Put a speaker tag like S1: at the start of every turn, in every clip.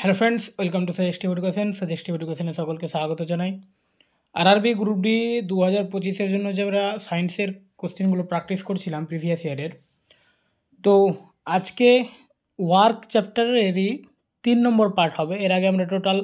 S1: Hello friends, welcome to suggestive এডুকেশনে সকলকে স্বাগত জানাই। আরআরবি গ্রুপ ডি 2025-এর জন্য যে আমরা সায়েন্সের কোশ্চেনগুলো প্র্যাকটিস করছিলাম প্রিভিয়াস ইয়ারের, তো আজকে ওয়ার্ক চ্যাপ্টারেরই 3 নম্বর পার্ট হবে। এর আগে আমরা টোটাল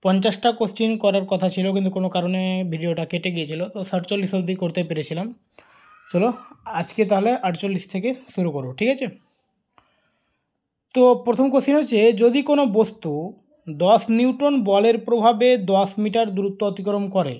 S1: 50টা কোশ্চেন করার কথা ছিল, কিন্তু কোনো কারণে ভিডিওটা কেটে গিয়েছিল, তো 47 অবধি করতে পেরেছিলাম। চলো আজকে তাহলে 48 থেকে শুরু করব, ঠিক আছে? তো প্রথম কোশ্চেন হচ্ছে, যদি কোনো বস্তু 10 নিউটন বলের প্রভাবে 10 মিটার দূরত্ব অতিক্রম করে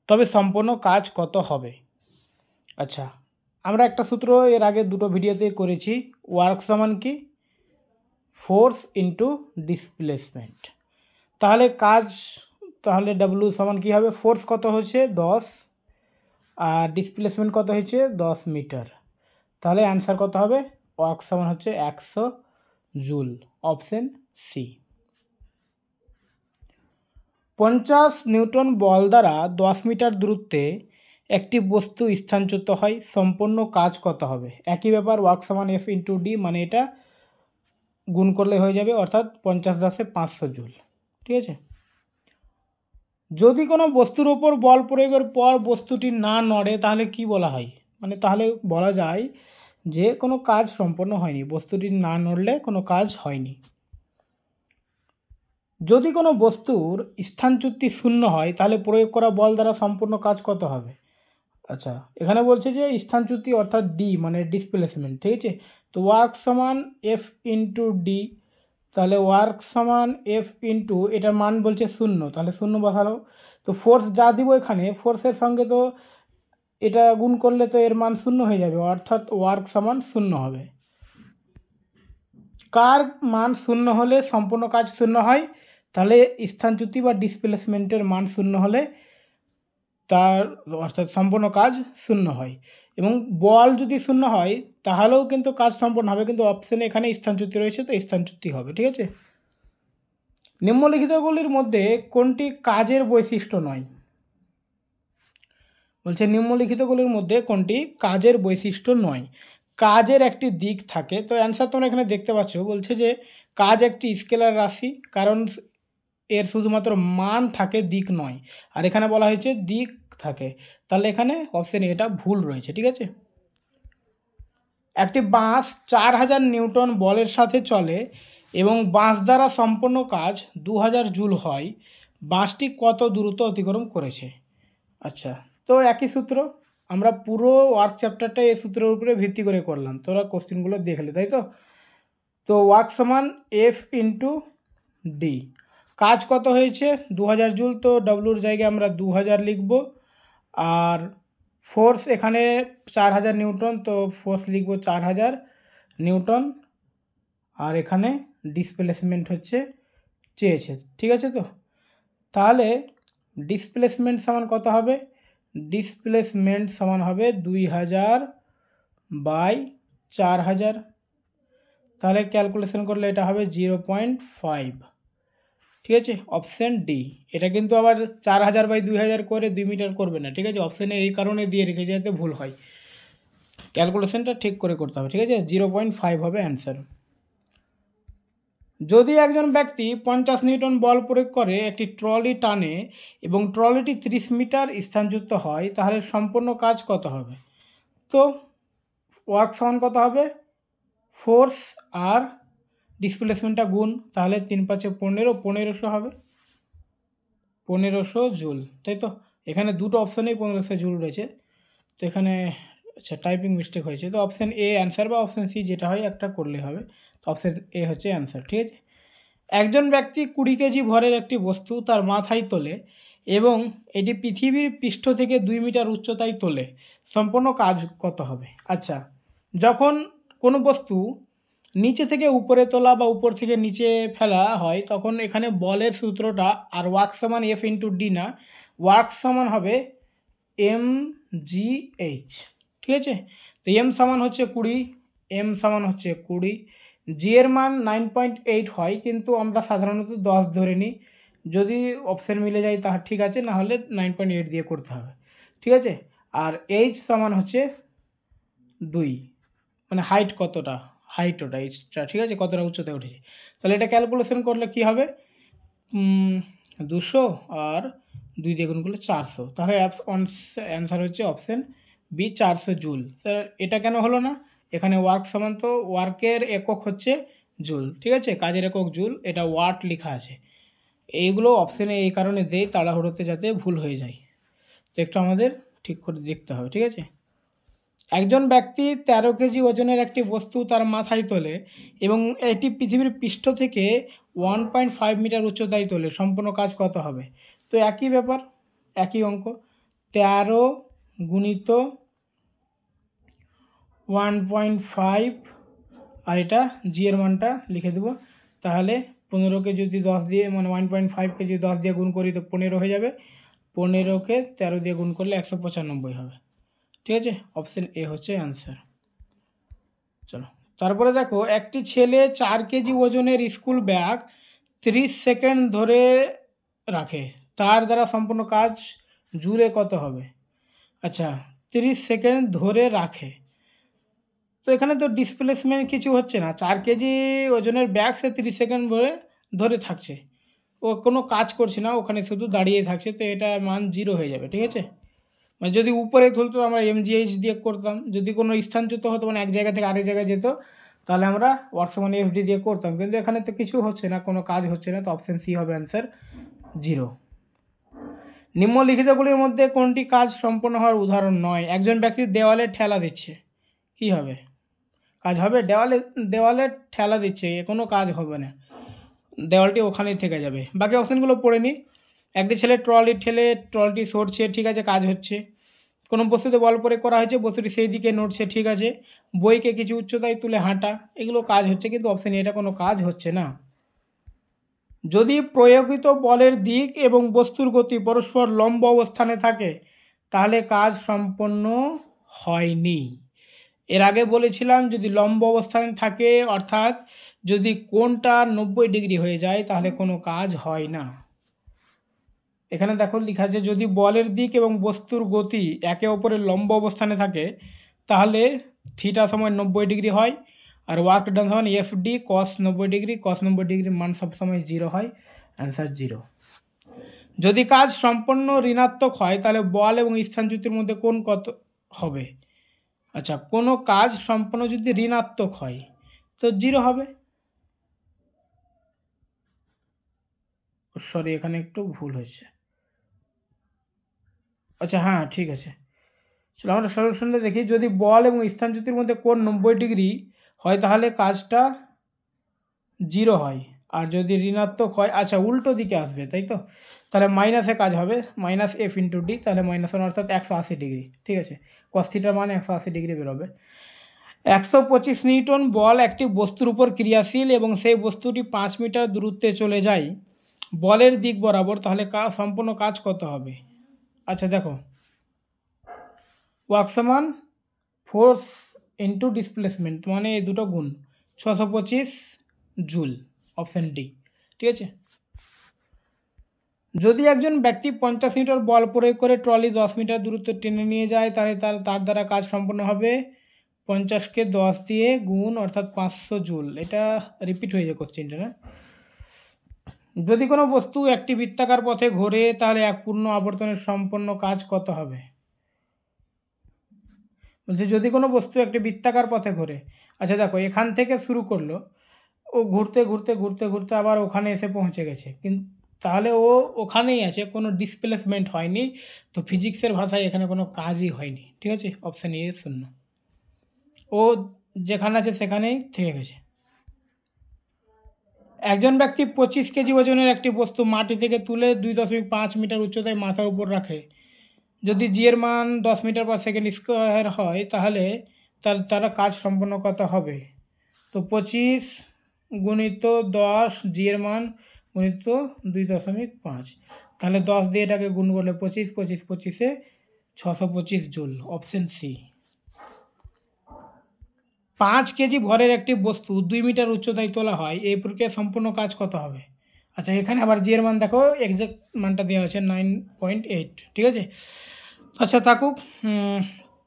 S1: তবে সম্পূর্ণ কাজ কত হবে? আচ্ছা, আমরা একটা সূত্র এর আগে দুটো ভিডিওতে করেছি, ওয়ার্ক সমান কি ফোর্স ইন্টু ডিসপ্লেসমেন্ট। তাহলে কাজ, তাহলে ডাব্লু সমান কী হবে? ফোর্স কত হচ্ছে 10 আর ডিসপ্লেসমেন্ট কত হয়েছে 10 মিটার। তাহলে অ্যান্সার কত হবে? ওয়ার্ক সমান হচ্ছে 100 জুল, অপশন সি। 50 নিউটন বল দ্বারা 10 মিটার দূরত্বে একটি বস্তু স্থানচ্যুত হয়, সম্পূর্ণ কাজ কত হবে? একই ব্যাপার, ওয়ার্ক সমান এফ ইন্টু ডি, মানে এটা গুণ করলে হয়ে যাবে, অর্থাৎ 50 10 500 জুল, ঠিক আছে? যদি কোনো বস্তুর ওপর বল প্রয়োগের পর বস্তুটি না নড়ে তাহলে কি বলা হয়? মানে তাহলে বলা যায় যে কোনো কাজ সম্পন্ন হয়নি, বস্তুটি না নড়লে কোনো কাজ হয়নি। যদি কোনো বস্তুর স্থানচ্যুতি শূন্য হয় তাহলে প্রয়োগ করা বল দ্বারা সম্পূর্ণ কাজ কত হবে? আচ্ছা, এখানে বলছে যে স্থানচ্যুতি অর্থাৎ ডি মানে ডিসপ্লেসমেন্ট, ঠিক আছে? তো ওয়ার্ক সমান এফ ইন্টু ডি, তাহলে ওয়ার্ক সমান এফ ইন্টু, এটার মান বলছে শূন্য, তাহলে শূন্য বসালো। তো ফোর্স যা দিব এখানে, ফোর্সের সঙ্গে তো এটা গুণ করলে তো এর মান শূন্য হয়ে যাবে, অর্থাৎ ওয়ার্ক সমান শূন্য হবে। কার মান শূন্য হলে সম্পূর্ণ কাজ শূন্য হয়? তাহলে স্থানচ্যুতি বা ডিসপ্লেসমেন্টের মান শূন্য হলে তার অর্থাৎ সম্পূর্ণ কাজ শূন্য হয়। এবং বল যদি শূন্য হয় তাহলেও কিন্তু কাজ সম্পন্ন হবে, কিন্তু অপশানে এখানে স্থানচ্যুতি রয়েছে, তো স্থানচ্যুতি হবে, ঠিক আছে? নিম্নলিখিতগুলির মধ্যে কোনটি কাজের বৈশিষ্ট্য নয়? বলছে নিম্নলিখিতগুলির মধ্যে কোনটি কাজের বৈশিষ্ট্য নয়? কাজের একটি দিক থাকে, তো অ্যান্সার তোমরা এখানে দেখতে পাচ্ছ, বলছে যে কাজ একটি স্কেলার রাশি, কারণ এর শুধুমাত্র মান থাকে, দিক নয়। আর এখানে বলা হয়েছে দিক থাকে, তাহলে এখানে অপশান এটা ভুল রয়েছে, ঠিক আছে? একটি বাঁশ 4000 নিউটন বলের সাথে চলে এবং বাঁশ দ্বারা সম্পন্ন কাজ 2000 জুল হয়, বাঁশটি কত দূরত্ব অতিক্রম করেছে? আচ্ছা, তো একই সূত্র, আমরা পুরো ওয়ার্ক চ্যাপ্টারটা এই সূত্রের উপরে ভিত্তি করে করলাম, তোরা কোশ্চেনগুলো দেখলে, তাই তো? তো ওয়ার্ক সমান এফ ইন্টু ডি, কাজ কত হয়েছে 2000 জুল, তো ডব্লুর জায়গায় আমরা 2000 লিখব। আর ফোর্স এখানে 4000 নিউটন, তো ফোর্স লিখব 4000 নিউটন। আর এখানে ডিসপ্লেসমেন্ট হচ্ছে চেয়েছে, ঠিক আছে? তো তাহলে ডিসপ্লেসমেন্ট সমান কত হবে? ডিসপ্লেসমেন্ট সমান হবে 2000 বাই 4000, তাহলে ক্যালকুলেশন করলে এটা হবে 0.5, ঠিক আছে? Option D. এটা কিন্তু আবার 4000 বাই 2000 করে 2 মিটার করবে না, ঠিক আছে? অপশানে এই কারণে দিয়ে রেখেছে যাতে ভুল হয়, ক্যালকুলেশনটা ঠিক করে করতে হবে, ঠিক আছে? 0.5 হবে অ্যান্সার। যদি একজন ব্যক্তি 50 নিউটন বল প্রয়োগ করে একটি ট্রলি টানে এবং ট্রলিটি 30 মিটার স্থানচ্যুত হয়, তাহলে সম্পূর্ণ কাজ কত হবে? তো ওয়ার্ক সমান কত হবে? ফোর্স আর ডিসপ্লেসমেন্টটা গুণ, তাহলে 3 5 15, 1500 হবে, 1500 জুল, তাই তো? এখানে দুটো অপশানেই 1500 জুল রয়েছে, তো এখানে আচ্ছা টাইপিং মিস্টেক হয়েছে, তো অপশান এ অ্যান্সার বা অপশান সি যেটা হয় একটা করলে হবে, তো অপশান এ হচ্ছে অ্যান্সার, ঠিক আছে? একজন ব্যক্তি 20 কেজি ভরের একটি বস্তু তার মাথায় তোলে এবং এটি পৃথিবীর পৃষ্ঠ থেকে 2 মিটার উচ্চতায় তোলে, সম্পূর্ণ কাজ কত হবে? আচ্ছা, যখন কোনো বস্তু নিচে থেকে উপরে তোলা বা উপর থেকে নিচে ফেলা হয়, তখন এখানে বলের সূত্রটা আর ওয়ার্ক সমান এফ ইন্টু ডি না, ওয়ার্ক সমান হবে এম জি এইচ, ঠিক আছে? তো এম সমান হচ্ছে 20, এম সমান হচ্ছে 20, জি এর মান 9.8 হয়, কিন্তু আমরা সাধারণত 10 ধরে নিই, যদি অপশান মিলে যায় তাহলে ঠিক আছে, না হলে 9.8 দিয়ে করতে হবে, ঠিক আছে? আর এইচ সমান হচ্ছে 2, মানে হাইট কতটা, হাইট ওটা এইচটা, ঠিক আছে, কতটা উচ্চতায় উঠেছে। তাহলে এটা ক্যালকুলেশন করলে কি হবে, 200 আর 2 দিয়ে গুণ করলে 400, তাহলে অ্যান্সার হচ্ছে অপশান বি 400 জুল। স্যার এটা কেন হলো না, এখানে ওয়ার্ক সমান তো ওয়ার্কের একক হচ্ছে জুল, ঠিক আছে, কাজের একক জুল, এটা ওয়াট লেখা আছে। এইগুলো অপশানে এই কারণে দেয় তাড়াহুড়োতে যাতে ভুল হয়ে যায়, তো একটু আমাদের ঠিক করে দেখতে হবে, ঠিক আছে। একজন ব্যক্তি 13 কেজি ওজনের একটি বস্তু তার মাথায় তোলে এবং এটি পৃথিবীর পৃষ্ঠ থেকে 1.5 মিটার উচ্চতায় তোলে, সম্পূর্ণ কাজ কত হবে। তো একই ব্যাপার, একই অঙ্ক, 13 গুণিত 1.5 আর এটা জি এর মানটা লিখে দেবো। তাহলে 15কে যদি 10 দিয়ে মানে 1.5কে যদি 10 দিয়ে গুণ করি তো 15 হয়ে যাবে, 15কে 13 দিয়ে গুণ করলে 195 হবে, ঠিক আছে, অপশান এ হচ্ছে অ্যান্সার। চলো তারপরে দেখো, একটি ছেলে 4 কেজি ওজনের স্কুল ব্যাগ 30 সেকেন্ড ধরে রাখে, তার দ্বারা সম্পূর্ণ কাজ জুলে কত হবে। আচ্ছা 30 সেকেন্ড ধরে রাখে, তো এখানে তো ডিসপ্লেসমেন্ট কিছু হচ্ছে না, 4 কেজি ওজনের ব্যাগ সে 30 সেকেন্ড ধরে থাকছে, ও কোনো কাজ করছে না, ওখানে শুধু দাঁড়িয়ে থাকছে, তো এটা মান 0 হয়ে যাবে, ঠিক আছে। মানে যদি উপরে তুলতো আমরা এমজিএইচ দিয়ে করতাম, যদি কোনো স্থানচ্যুত হতো মানে এক জায়গা থেকে আরেক জায়গায় যেত তাহলে আমরা ওয়ার্ক সমান এফডি দিয়ে করতাম, কিন্তু এখানে তো কিছু হচ্ছে না, কোনো কাজ হচ্ছে না, তো অপশান সি হবে অ্যান্সার 0। নিম্নলিখিতগুলির মধ্যে কোনটি কাজ সম্পন্ন হওয়ার উদাহরণ নয়। একজন ব্যক্তি দেওয়ালে ঠেলা দিচ্ছে, কি হবে, কাজ হবে, দেওয়ালে ঠেলা দিচ্ছে, কোনো কাজ হবে না, দেওয়ালটি ওখানেই থেকে যাবে। বাকি অপশানগুলো পড়ে নিই। একটি ছেলে ট্রলি ঠেলে ট্রলিটি সরছে, ঠিক আছে, কাজ হচ্ছে। কোনো বস্তুতে বল প্রয়োগ করা হয়েছে, বস্তুটি সেই দিকে নড়ছে, ঠিক আছে। বইকে কিছু উচ্চতায় তুলে হাঁটা, এগুলো কাজ হচ্ছে, কিন্তু অপশান এটা কোনো কাজ হচ্ছে না। যদি প্রয়োগিত বলের দিক এবং বস্তুর গতি পরস্পর লম্ব অবস্থানে থাকে তাহলে কাজ সম্পন্ন হয়নি। এর আগে বলেছিলাম যদি লম্ব অবস্থানে থাকে অর্থাৎ যদি কোণটা 90 ডিগ্রি হয়ে যায় তাহলে কোনো কাজ হয় না। এখানে দেখো লেখা আছে যদি বলের দিক এবং বস্তুর গতি একে অপরের লম্ব অবস্থানে থাকে তাহলে থিটা সমান 90 ডিগ্রি হয়, আর ওয়ার্ক ডান সমান এফ ডি কস 90 ডিগ্রি, কস 90 ডিগ্রির মান সবসময় 0 হয়, অ্যান্সার 0। যদি কাজ সম্পূর্ণ ঋণাত্মক হয় তাহলে বল এবং স্থানচ্যুতির মধ্যে কোণ কত হবে। আচ্ছা কোনো কাজ সম্পূর্ণ যদি ঋণাত্মক হয় তো 0 হবে, সরি এখানে একটু ভুল হয়েছে। আচ্ছা হ্যাঁ ঠিক আছে, চলো আমরা সলিউশনটা দেখি। যদি বল এবং স্থানচ্যুতির মধ্যে কোণ 90 ডিগ্রি হয় তাহলে কাজটা 0 হয়, আর যদি ঋণাত্মক হয় আচ্ছা উল্টো দিকে আসবে তাই তো, তাহলে মাইনাসে কাজ হবে, মাইনাস এফ ইন্টু ডি, তাহলে মাইনাস 1 অর্থাৎ 180 ডিগ্রি, ঠিক আছে, কস থিটার মান 180 ডিগ্রি বেরোবে। 125 নিউটন বল একটি বস্তুর উপর ক্রিয়াশীল এবং সেই বস্তুটি 5 মিটার দূরত্বে চলে যায় বলের দিক বরাবর, তাহলে সম্পূর্ণ কাজ কত হবে। আচ্ছা দেখো ওয়ার্ক সমান ফোর্স ইন্টু ডিসপ্লেসমেন্ট মানে এই দুটো গুণ 625 জুল, অপশান ডি, ঠিক আছে। যদি একজন ব্যক্তি 50 মিটার বল প্রয়োগ করে ট্রলি 10 মিটার দূরত্ব টেনে নিয়ে যায় তাহলে তার দ্বারা কাজ সম্পন্ন হবে 50কে 10 দিয়ে গুণ অর্থাৎ 500 জুল। এটা রিপিট হয়ে যায় কোশ্চেনটা না। যদি কোনো বস্তু একটি বৃত্তাকার পথে ঘোরে তাহলে এক পূর্ণ আবর্তনের সম্পন্ন কাজ কত হবে। বলছে যদি কোনো বস্তু একটি বৃত্তাকার পথে ঘোরে, আচ্ছা দেখো এখান থেকে শুরু করলো, ও ঘুরতে ঘুরতে ঘুরতে ঘুরতে আবার ওখানে এসে পৌঁছে গেছে, কিন্তু তাহলে ও ওখানেই আছে, কোনো ডিসপ্লেসমেন্ট হয়নি, তো ফিজিক্সের ভাষায় এখানে কোনো কাজই হয়নি, ঠিক আছে, অপশান এ 0, ও যেখানে আছে সেখানেই থেকে গেছে। একজন ব্যক্তি 25 কেজি ওজনের একটি বস্তু মাটি থেকে তুলে 2.5 মিটার উচ্চতায় মাথার উপর রাখে, যদি জি এর মান 10 মিটার পার সেকেন্ড স্কোয়ার হয় তাহলে তারা কাজ সম্পন্ন কত হবে। তো 25 গুণিত 10 জি এর মান গুণিত 2.5, তাহলে 10 দিয়ে এটাকে গুণ করলে 25, 25 25-এ 625 জুল, অপশান সি। 5 কেজি ভরের একটি বস্তু 2 মিটার উচ্চতায় তোলা হয়, এই প্রক্রিয়া সম্পূর্ণ কাজ কত হবে। আচ্ছা এখানে আবার জি এর মান দেখো এক্সাক্ট মানটা দেওয়া আছে 9.8, ঠিক আছে। আচ্ছা থাকুক,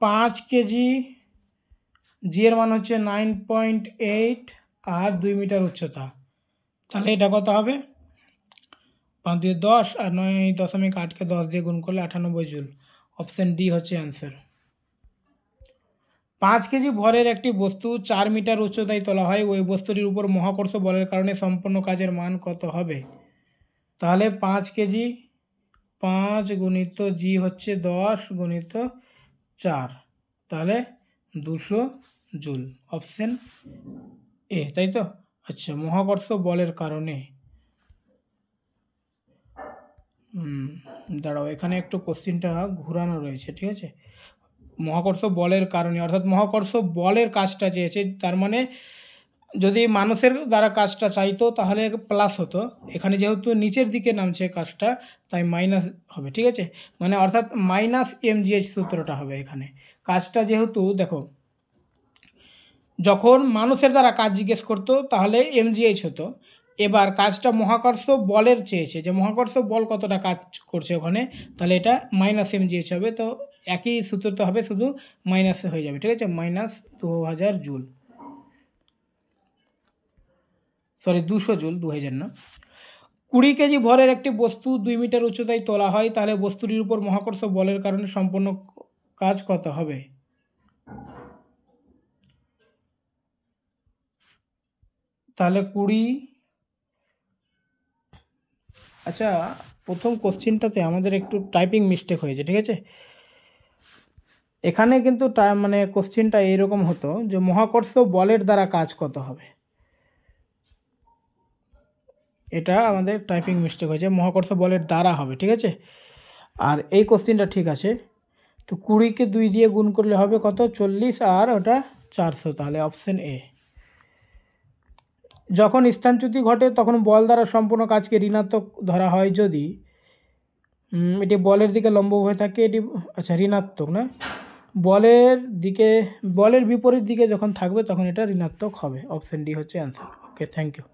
S1: 5 কেজি জি এর মান হচ্ছে 9.8 আর 2 মিটার উচ্চতা, তাহলে এটা কত হবে? 5 দিয়ে 10 আর 9.8কে 10 দিয়ে গুণ করলে 98 জুল। অপশন ডি হচ্ছে অ্যান্সার। 5 কেজি ভরের একটি বস্তু 4 মিটার উচ্চতায় তোলা হয়, ওই বস্তুটির উপর মহাকর্ষ বলের কারণে সম্পন্ন কাজের মান কত হবে? তাহলে 5 কেজি 5 গুণিত জি হচ্ছে 10 গুণিত 4, তাহলে 200 জুল। অপশন এ, তাই তো? আচ্ছা, মহাকর্ষ বলের কারণে দাঁড়াও, এখানে একটু কোশ্চিনটা ঘুরানো রয়েছে, ঠিক আছে। মহাকর্ষ বলের কারণে অর্থাৎ মহাকর্ষ বলের কাজটা চেয়েছে, তার মানে যদি মানুষের দ্বারা কাজটা চাইতো তাহলে প্লাস হতো, এখানে যেহেতু নিচের দিকে নামছে কাজটা তাই মাইনাস হবে, ঠিক আছে। মানে অর্থাৎ মাইনাস এমজিএইচ সূত্রটা হবে এখানে। কাজটা যেহেতু দেখো, যখন মানুষের দ্বারা কাজ জিজ্ঞেস করতো তাহলে এমজিএইচ হতো, এবার কাজটা মহাকর্ষ বলের চেয়েছে যে মহাকর্ষ বল কতটা কাজ করছে ওখানে, তাহলে এটা মাইনাস এমজিএইচ হবে, তো একই সূত্রতে হবে, শুধু মাইনাসে হয়ে যাবে, ঠিক আছে। মাইনাস 2000 জুল, সরি 200 জুল, 2000 না। 20 কেজি ভরের একটি বস্তু 2 মিটার উচ্চতায় তোলা হয়, তাহলে বস্তুটির উপর মহাকর্ষ বলের কারণে সম্পন্ন কাজ কত হবে? তাহলে 20, আচ্ছা প্রথম কোশ্চিনটাতে আমাদের একটু টাইপিং মিস্টেক হয়েছে, ঠিক আছে। এখানে কিন্তু মানে কোশ্চিনটা এইরকম হতো যে মহাকর্ষ বলের দ্বারা কাজ কত হবে, এটা আমাদের টাইপিং মিস্টেক হয়েছে, মহাকর্ষ বলের দ্বারা হবে, ঠিক আছে। আর এই কোশ্চিনটা ঠিক আছে, তো 20কে 2 দিয়ে গুণ করলে হবে কত? 40, আর ওটা 400, তাহলে অপশন এ। যখন স্থানচ্যুতি ঘটে তখন বল দ্বারা সম্পূর্ণ কাজকে ঋণাত্মক ধরা হয় যদি এটি বলের দিকে লম্ব হয়ে থাকে, এটি আচ্ছা ঋণাত্মক না, বলের বিপরীত দিকে যখন থাকবে তখন এটা ঋণাত্মক হবে। অপশন ডি হচ্ছে অ্যান্সার। Okay, thank you.